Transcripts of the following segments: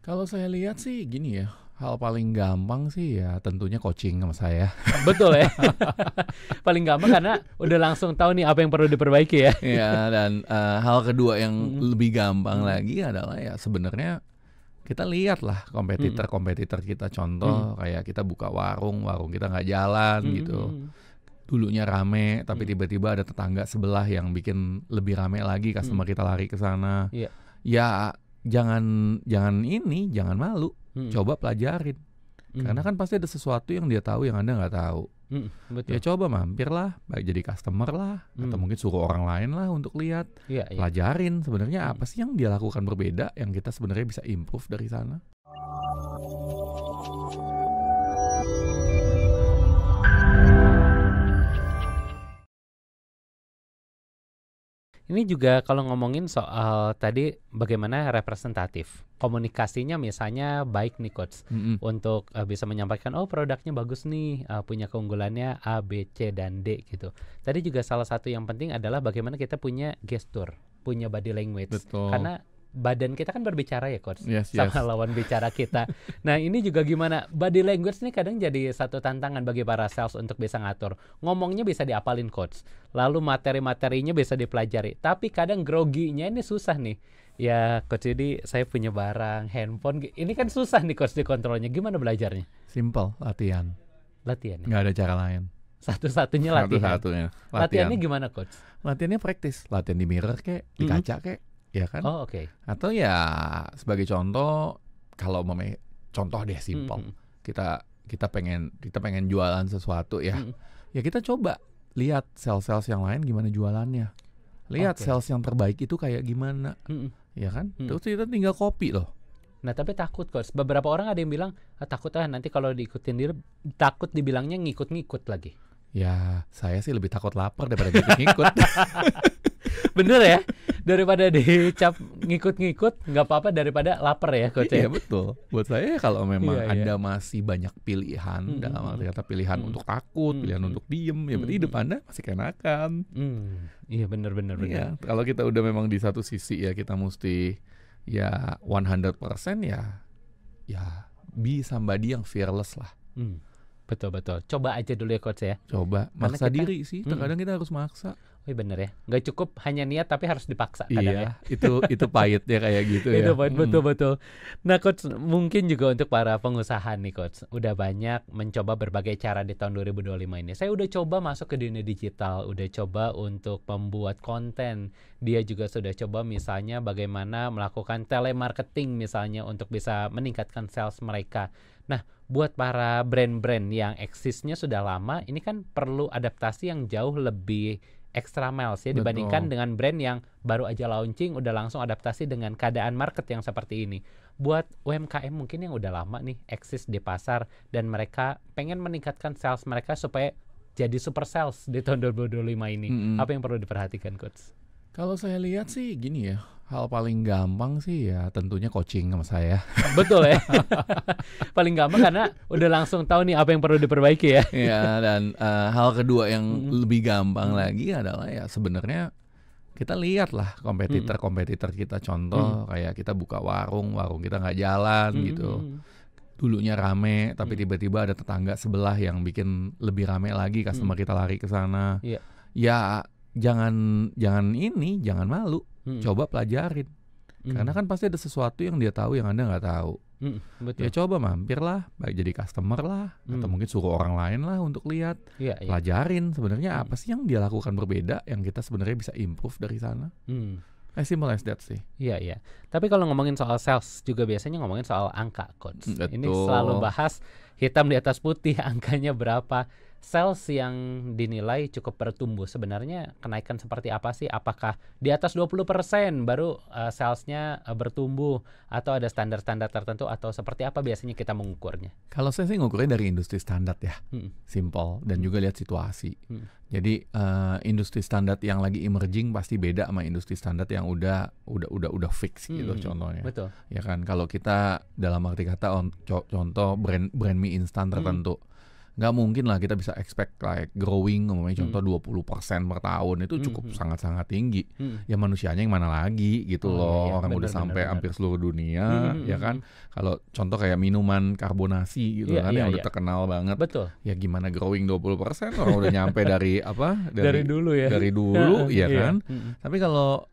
Kalau saya lihat sih gini ya, hal paling gampang sih ya tentunya coaching sama saya. Betul ya. Paling gampang karena udah langsung tahu nih apa yang perlu diperbaiki ya. Ya, dan hal kedua yang Mm-mm. lebih gampang Mm-mm. lagi adalah ya sebenarnya kita lihat lah kompetitor kita, contoh kayak kita buka warung kita nggak jalan gitu. Dulunya rame, tapi tiba-tiba ada tetangga sebelah yang bikin lebih rame lagi, customer kita lari ke sana. Iya. Ya jangan malu, coba pelajarin. Karena kan pasti ada sesuatu yang dia tahu yang Anda nggak tahu. Betul. Ya coba mampir lah, baik jadi customer lah, atau mungkin suruh orang lain lah untuk lihat, Iya. pelajarin sebenarnya apa sih yang dia lakukan berbeda, yang kita sebenarnya bisa improve dari sana. Ini juga kalau ngomongin soal tadi bagaimana representatif. Komunikasinya misalnya baik nih Coach. Untuk bisa menyampaikan produknya bagus nih, punya keunggulannya A, B, C, dan D gitu. Tadi juga salah satu yang penting adalah bagaimana kita punya gestur, punya body language. Betul. Karena badan kita kan berbicara ya Coach, Yes. sama lawan bicara kita. Nah ini juga gimana, body language nih kadang jadi satu tantangan bagi para sales untuk bisa ngatur. Ngomongnya bisa diapalin Coach, lalu materi-materinya bisa dipelajari, tapi kadang groginya ini susah nih. Ya Coach, jadi saya punya barang, handphone, ini kan susah nih Coach dikontrolnya. Gimana belajarnya? Simple, latihan. Latihan ya? Nggak ada cara lain. Satu-satunya latihan. Satu-satunya. Latihannya gimana Coach? Latihannya praktis, latihan di mirror kek, di kaca kek, ya kan? Oh oke. Atau ya sebagai contoh, kalau contoh deh simple, kita pengen jualan sesuatu ya, ya kita coba lihat sales yang lain gimana jualannya, lihat sales yang terbaik itu kayak gimana, ya kan? Terus kita tinggal copy loh. Nah tapi takut Coach, beberapa orang ada yang bilang takut nanti kalau diikutin dia, takut dibilangnya ngikut-ngikut lagi. Ya saya sih lebih takut lapar daripada ngikut-ngikut. Bener ya, daripada dicap ngikut-ngikut nggak apa-apa daripada lapar ya Coach ya. Iya betul. Buat saya kalau memang Iya. Anda masih banyak pilihan, dalam arti kata pilihan untuk takut, pilihan untuk diem, ya berarti hidup Anda masih keenakan. Iya bener. Iya, kalau kita udah memang di satu sisi ya kita mesti ya 100% ya be somebody yang fearless lah. Betul. Coba aja dulu ya Coach ya. Coba maksa diri sih, terkadang kita harus maksa. Oh bener ya, nggak cukup hanya niat tapi harus dipaksa kadang ya. Itu pahitnya kayak gitu ya. Itu pahit, betul. Nah Coach, mungkin juga untuk para pengusaha nih Coach, udah banyak mencoba berbagai cara di tahun 2025 ini. Saya udah coba masuk ke dunia digital, udah coba untuk membuat konten. Dia juga sudah coba misalnya bagaimana melakukan telemarketing misalnya untuk bisa meningkatkan sales mereka. Nah, buat para brand-brand yang eksisnya sudah lama, ini kan perlu adaptasi yang jauh lebih extra miles ya dibandingkan dengan brand yang baru aja launching udah langsung adaptasi dengan keadaan market yang seperti ini. Buat UMKM mungkin yang udah lama nih eksis di pasar dan mereka pengen meningkatkan sales mereka supaya jadi super sales di tahun 2025 ini. Apa yang perlu diperhatikan Coach? Kalau saya lihat sih gini ya, hal paling gampang sih ya tentunya coaching sama saya. Betul ya. Paling gampang karena udah langsung tahu nih apa yang perlu diperbaiki ya. Ya, dan hal kedua yang lebih gampang lagi adalah ya sebenarnya kita lihat lah kompetitor kita, contoh kayak kita buka warung kita nggak jalan gitu. Dulunya rame, tapi tiba-tiba ada tetangga sebelah yang bikin lebih rame lagi, customer kita lari ke sana. Iya. Ya jangan malu, coba pelajarin. Karena kan pasti ada sesuatu yang dia tahu yang Anda nggak tahu. Betul. Ya coba mampir lah, baik jadi customer lah, atau mungkin suruh orang lain lah untuk lihat, pelajarin sebenarnya apa sih yang dia lakukan berbeda, yang kita sebenarnya bisa improve dari sana. As simple as that sih. Iya. Tapi kalau ngomongin soal sales juga biasanya ngomongin soal angka Coach. Betul. Ini selalu bahas hitam di atas putih, angkanya berapa. Sales yang dinilai cukup bertumbuh, sebenarnya kenaikan seperti apa sih? Apakah di atas 20% baru salesnya bertumbuh, atau ada standar-standar tertentu, atau seperti apa biasanya kita mengukurnya? Kalau saya sih ngukurnya dari industri standar ya, simple, dan juga lihat situasi. Jadi industri standar yang lagi emerging pasti beda sama industri standar yang udah fix gitu contohnya. Betul. Ya kan, kalau kita dalam arti kata contoh brand mie instan tertentu. nggak mungkin lah kita bisa expect like growing, ngomongnya contoh 20% per tahun itu cukup sangat-sangat tinggi. Ya manusianya yang mana lagi gitu loh, Iya, orang udah bener, sampai bener. hampir seluruh dunia, ya kan. Kalau contoh kayak minuman karbonasi gitu Iya, kan iya, yang udah iya. terkenal banget. Betul. Ya gimana growing 20%, orang udah nyampe dari apa? Dari dulu ya. Dari dulu, ya Iya. kan. Tapi kalau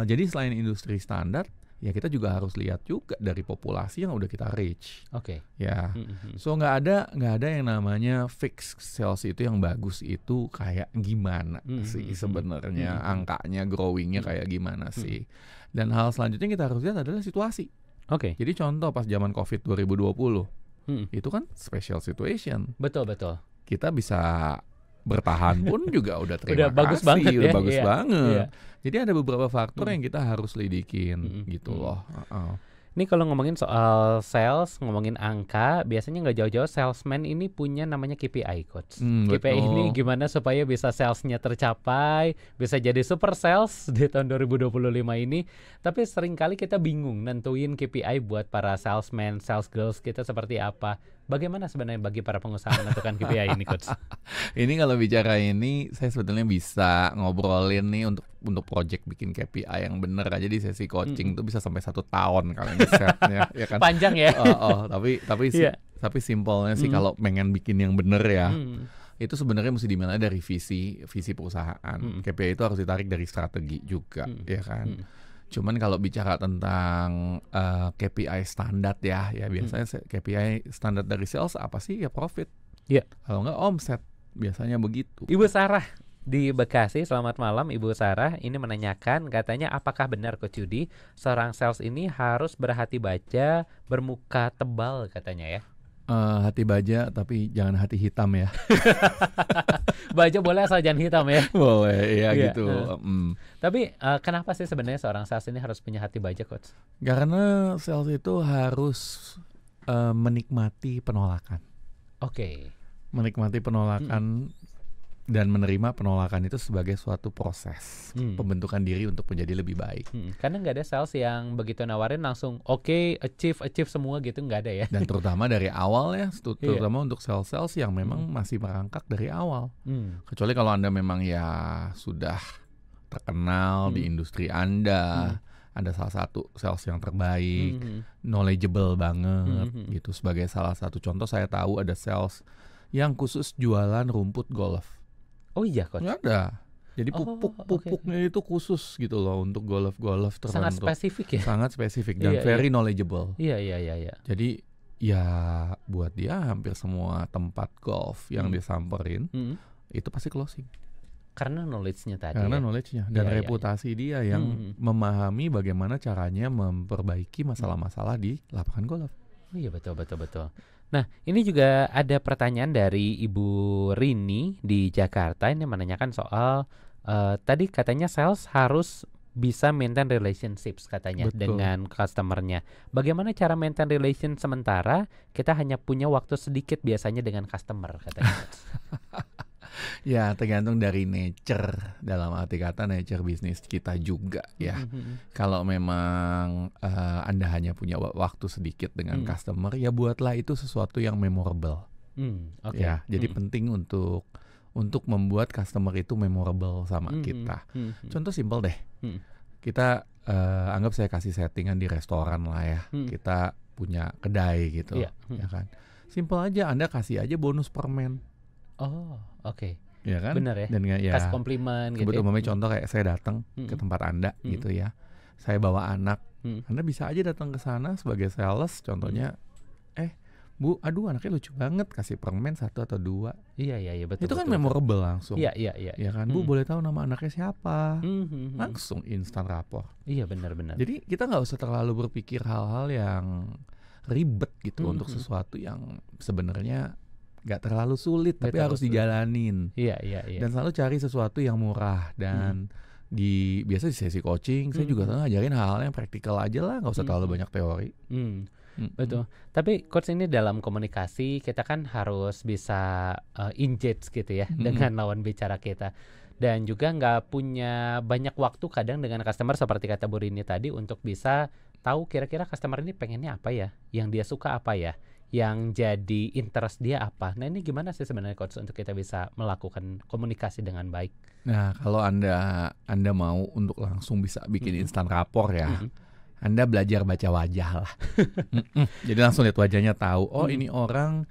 jadi selain industri standar, ya kita juga harus lihat juga dari populasi yang udah kita reach. Oke. Ya, so nggak ada yang namanya fix sales itu yang bagus itu kayak gimana sih sebenarnya, angkanya growingnya kayak gimana sih. Dan hal selanjutnya kita harus lihat adalah situasi. Oke. Jadi contoh pas zaman COVID 2020 itu kan special situation. Betul. Kita bisa bertahan pun juga udah Udah terima bagus kasih, banget ya, udah bagus iya, banget. iya. Jadi ada beberapa faktor yang kita harus lidikin gitu loh. Ini kalau ngomongin soal sales, ngomongin angka, biasanya nggak jauh-jauh salesman ini punya namanya KPI, Coach. KPI ini Betul. gimana supaya bisa salesnya tercapai, bisa jadi super sales di tahun 2025 ini. Tapi seringkali kita bingung nentuin KPI buat para salesman, sales girls kita seperti apa. Bagaimana sebenarnya bagi para pengusaha menentukan KPI ini, Coach? Ini kalau bicara ini, saya sebetulnya bisa ngobrolin nih untuk project bikin KPI yang bener aja di sesi coaching tuh bisa sampai 1 tahun kalau ini setnya, ya kan? Panjang ya? Iya. Tapi simpelnya sih kalau pengen bikin yang bener ya, itu sebenarnya mesti dimulai dari visi perusahaan. KPI itu harus ditarik dari strategi juga, ya kan? Cuman kalau bicara tentang KPI standar ya biasanya KPI standar dari sales apa sih? Ya profit. Iya. Kalau nggak omset, biasanya begitu. Ibu Sarah di Bekasi, selamat malam Ibu Sarah. Ini menanyakan, katanya apakah benar Coach Yudi, seorang sales ini harus berhati baja, bermuka tebal katanya ya? Hati baja tapi jangan hati hitam ya. Baja boleh asal jangan hitam ya? Boleh, ya Iya, gitu. Tapi kenapa sih sebenarnya seorang sales ini harus punya hati baja, Coach? Karena sales itu harus menikmati penolakan. Oke. Menikmati penolakan dan menerima penolakan itu sebagai suatu proses pembentukan diri untuk menjadi lebih baik. Karena nggak ada sales yang begitu nawarin langsung oke, achieve semua gitu, nggak ada ya. Dan terutama dari awal ya, terutama untuk sales yang memang masih merangkak dari awal. Kecuali kalau Anda memang ya sudah terkenal di industri Anda, Anda salah satu sales yang terbaik, knowledgeable banget gitu. Sebagai salah satu contoh, saya tahu ada sales yang khusus jualan rumput golf. Oh iya, Coach. Ada. Jadi pupuknya itu khusus gitu loh untuk golf tertentu. Sangat spesifik ya. Sangat spesifik dan very knowledgeable. Iya. Jadi ya buat dia hampir semua tempat golf yang disamperin itu pasti closing. Karena knowledge-nya tadi. Karena ya? knowledge-nya dan reputasi dia yang memahami bagaimana caranya memperbaiki masalah-masalah di lapangan golf. Iya, betul. Nah, ini juga ada pertanyaan dari Ibu Rini di Jakarta. Ini menanyakan soal tadi katanya sales harus bisa maintain relationships katanya. Betul. Dengan customernya. Bagaimana cara maintain relation sementara kita hanya punya waktu sedikit biasanya dengan customer katanya. Ya tergantung dari nature, dalam arti kata nature bisnis kita juga ya. Kalau memang Anda hanya punya waktu sedikit dengan customer, ya buatlah itu sesuatu yang memorable. Ya, jadi penting untuk membuat customer itu memorable sama kita. Contoh simpel deh, kita anggap saya kasih settingan di restoran lah ya, kita punya kedai gitu, ya kan. Simpel aja, Anda kasih aja bonus permen. Oh, oke. Ya kan? Benar ya. Dan ya, kasih komplimen gitu. Umpamanya contoh kayak saya datang ke tempat Anda gitu ya. Saya bawa anak. Anda bisa aja datang ke sana sebagai sales contohnya. Bu, aduh anaknya lucu banget, kasih permen 1 atau 2. Iya, betul. Itu kan memorable langsung. Iya. Ya kan, Bu boleh tahu nama anaknya siapa? Langsung instan rapor. Iya, benar. Jadi kita nggak usah terlalu berpikir hal-hal yang ribet gitu untuk sesuatu yang sebenarnya nggak terlalu sulit tapi harus dijalanin. Iya. Dan selalu cari sesuatu yang murah dan biasa di sesi coaching saya juga selalu ngajarin hal-hal yang praktikal aja lah, nggak usah terlalu banyak teori. Betul. Tapi Coach, ini dalam komunikasi kita kan harus bisa engage gitu ya dengan lawan bicara kita. Dan juga nggak punya banyak waktu kadang dengan customer seperti kata Bu Rini tadi untuk bisa tahu kira-kira customer ini pengennya apa ya, yang dia suka apa ya, yang jadi interest dia apa. Nah ini gimana sih sebenarnya Coach untuk kita bisa melakukan komunikasi dengan baik? Nah, kalau Anda mau untuk langsung bisa bikin instan rapor ya, Anda belajar baca wajah lah. Jadi langsung lihat wajahnya tahu, oh ini orang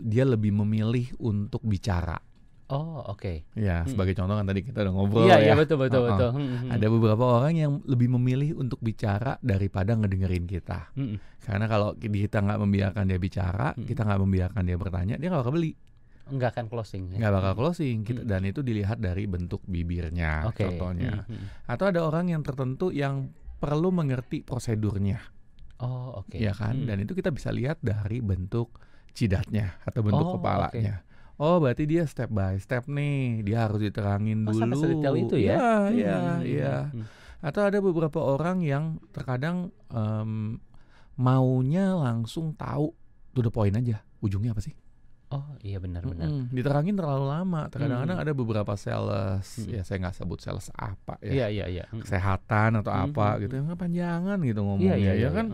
dia lebih memilih untuk bicara. Oh oke. Ya, sebagai contoh kan tadi kita udah ngobrol Iya ya. betul. Ada beberapa orang yang lebih memilih untuk bicara daripada ngedengerin kita. Karena kalau kita nggak membiarkan dia bicara, kita nggak membiarkan dia bertanya, dia nggak bakal beli. Nggak akan closing ya? Nggak bakal closing. Dan itu dilihat dari bentuk bibirnya, contohnya. Atau ada orang yang tertentu yang perlu mengerti prosedurnya. Oh oke. Ya kan? Dan itu kita bisa lihat dari bentuk jidatnya atau bentuk kepalanya. Oh berarti dia step by step nih, dia harus diterangin dulu. Sampai sedetail itu ya? Iya. Atau ada beberapa orang yang terkadang maunya langsung tahu to the point aja, ujungnya apa sih? Oh iya benar. Diterangin terlalu lama. Kadang-kadang ada beberapa sales, ya saya nggak sebut sales apa ya, Iya. kesehatan atau apa gitu, yang kepanjangan gitu ngomongnya, ya kan?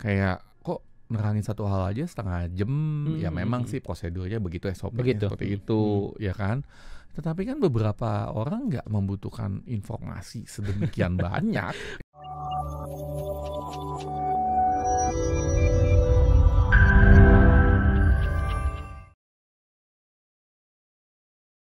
Kayak kok nerangin satu hal aja setengah jam, ya memang sih prosedurnya begitu, SOP-nya seperti itu, ya kan? Tetapi kan beberapa orang nggak membutuhkan informasi sedemikian banyak.